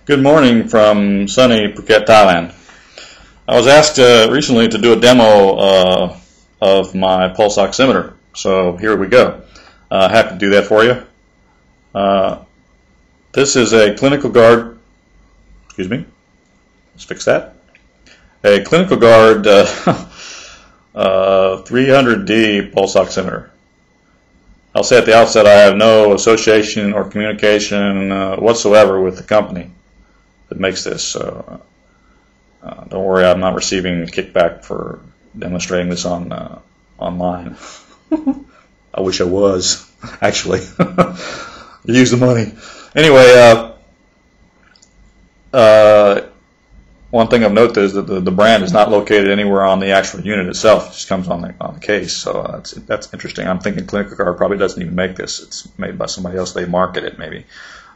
Good morning from sunny Phuket, Thailand. I was asked recently to do a demo of my Pulse Oximeter, so here we go. Happy to do that for you. This is a clinical guard, excuse me, let's fix that. A clinical guard 300D Pulse Oximeter. I'll say at the outset I have no association or communication whatsoever with the company that makes this, so don't worry, I'm not receiving a kickback for demonstrating this on online. I wish I was, actually. Use the money. Anyway, one thing I've noted is that the brand is not located anywhere on the actual unit itself. It just comes on the case, so that's interesting. I'm thinking Clinical Guard probably doesn't even make this. It's made by somebody else. They market it, maybe.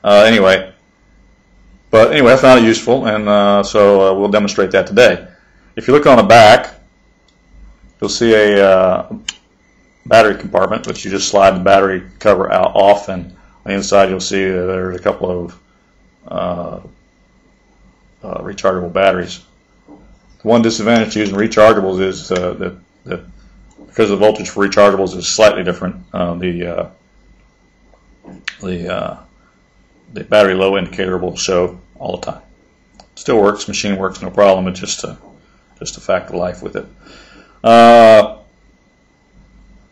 Anyway, I found it useful, and so we'll demonstrate that today. If you look on the back, you'll see a battery compartment, which you just slide the battery cover off, and on the inside you'll see there's a couple of rechargeable batteries. The one disadvantage to using rechargeables is that because the voltage for rechargeables is slightly different, the battery low indicator will show all the time. Still works, machine works, no problem. It's just a fact of life with it.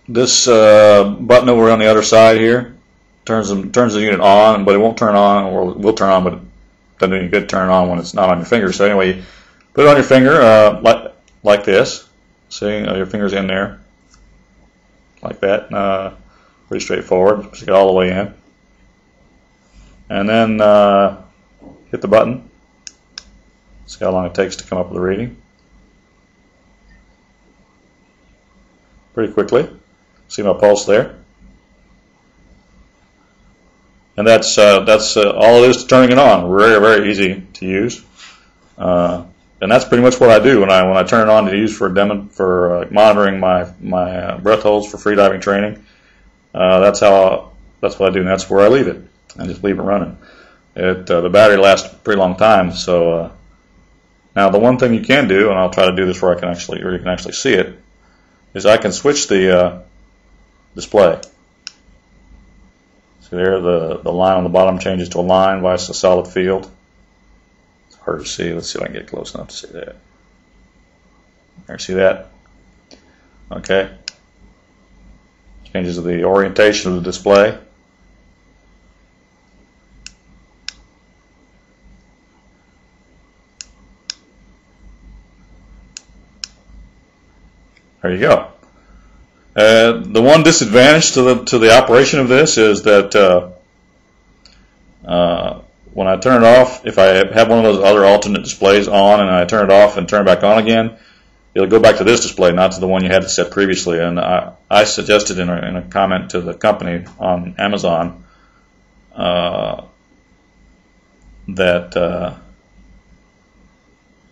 This button over on the other side here turns the unit on, but it won't turn on, or will turn on, but it doesn't do any good to turn it on when it's not on your finger. So anyway, put it on your finger like this. See, your finger's in there like that. Pretty straightforward. Just get all the way in, and then hit the button. See how long it takes to come up with a reading. Pretty quickly. See my pulse there, and that's all it is to turning it on. Very, very easy to use, and that's pretty much what I do when I turn it on to use for monitoring my breath holds for freediving training. That's what I do, and that's where I leave it. I just leave it running. The battery lasts a pretty long time. So now the one thing you can do, and I'll try to do this where you can actually see it, is I can switch the display. See there, the line on the bottom changes to a line via a solid field. It's hard to see. Let's see if I can get close enough to see that. There, see that? Okay. Changes the orientation of the display. There you go. The one disadvantage to the operation of this is that when I turn it off, if I have one of those other alternate displays on and I turn it off and turn it back on again, it'll go back to this display, not to the one you had set previously. And I suggested in a comment to the company on Amazon that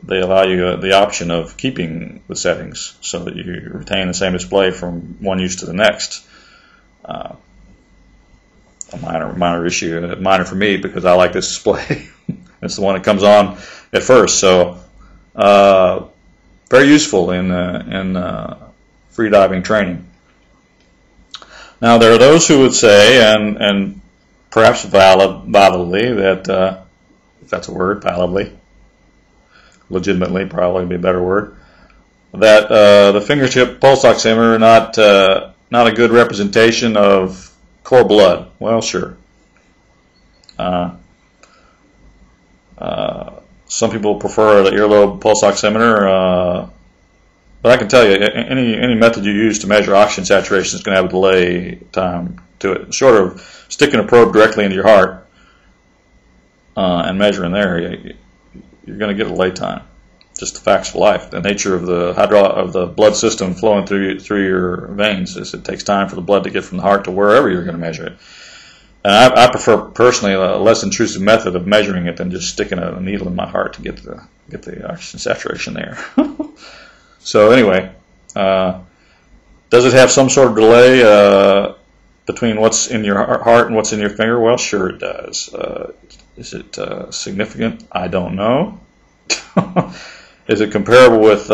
they allow you the option of keeping the settings so that you retain the same display from one use to the next. A minor issue, minor for me because I like this display. It's the one that comes on at first. So very useful in freediving training. Now there are those who would say, and perhaps validly, that if that's a word, validly. Legitimately, probably be a better word, that the fingertip pulse oximeter not a good representation of core blood. Well, sure. Some people prefer the earlobe pulse oximeter, but I can tell you, any method you use to measure oxygen saturation is going to have a delay time to it. Short of sticking a probe directly into your heart and measuring there, you're going to get a delay time. Just the facts of life. The nature of the blood system flowing through your veins is it takes time for the blood to get from the heart to wherever you're going to measure it. And I prefer personally a less intrusive method of measuring it than just sticking a needle in my heart to get the oxygen saturation there. So anyway, does it have some sort of delay? between what's in your heart and what's in your finger? Well, sure it does. Is it significant? I don't know. Is it comparable with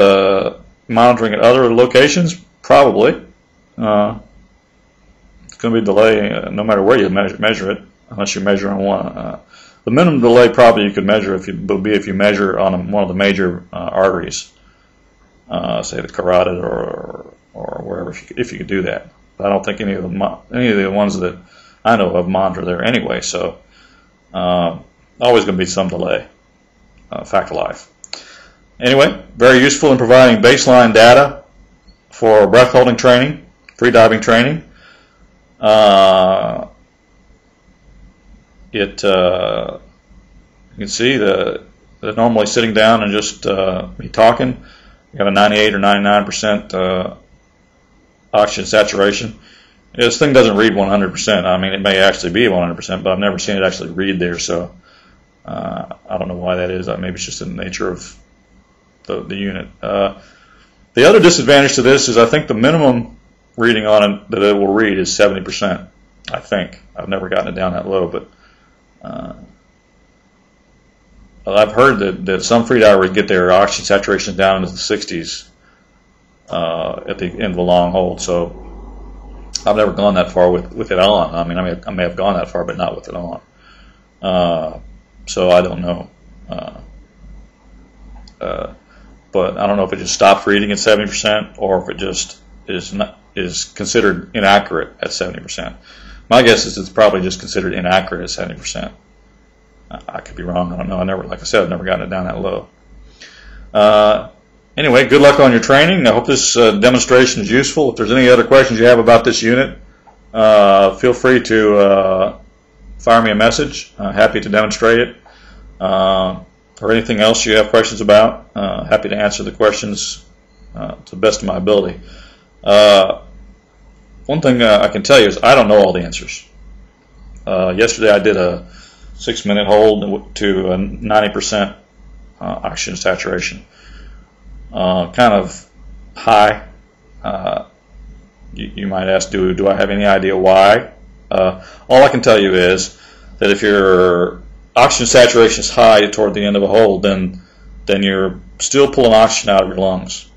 monitoring at other locations? Probably. It's going to be a delay no matter where you measure it, unless you measure on one. The minimum delay probably you could measure would be if you measure on one of the major arteries, say the carotid or wherever, if you could do that. But I don't think any of the ones that I know of monitor there anyway. So always going to be some delay. Fact of life. Anyway, very useful in providing baseline data for breath holding training, free diving training. You can see that normally sitting down and just be talking, you have a 98 or 99% oxygen saturation. This thing doesn't read 100%. I mean, it may actually be 100%, but I've never seen it actually read there, so I don't know why that is. Maybe it's just in the nature of the unit. The other disadvantage to this is I think the minimum reading on it that it will read is 70%. I think. I've never gotten it down that low, but I've heard that some freedivers get their oxygen saturation down into the 60s at the end of a long hold. So I've never gone that far with it on. I mean, I may have gone that far, but not with it on. So I don't know. But I don't know if it just stops reading at 70% or if it just is considered inaccurate at 70%. My guess is it's probably just considered inaccurate at 70%. I could be wrong. I don't know. Like I said, I've never gotten it down that low. Anyway, good luck on your training. I hope this demonstration is useful. If there's any other questions you have about this unit, feel free to fire me a message. Happy to demonstrate it. Or anything else you have questions about, happy to answer the questions to the best of my ability. One thing I can tell you is I don't know all the answers. Yesterday I did a 6-minute hold to a 90% oxygen saturation. Kind of high. You might ask, do I have any idea why? All I can tell you is that if your oxygen saturation is high toward the end of a hold, then you're still pulling oxygen out of your lungs.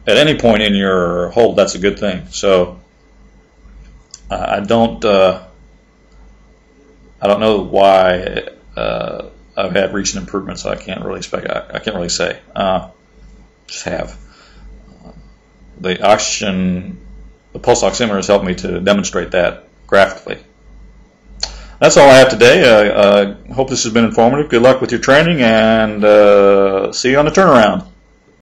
At any point in your hold, that's a good thing. So I don't know why I've had recent improvements. So I can't really say. Just have the oxygen. The pulse oximeter has helped me to demonstrate that graphically. That's all I have today. I hope this has been informative. Good luck with your training, and see you on the turnaround.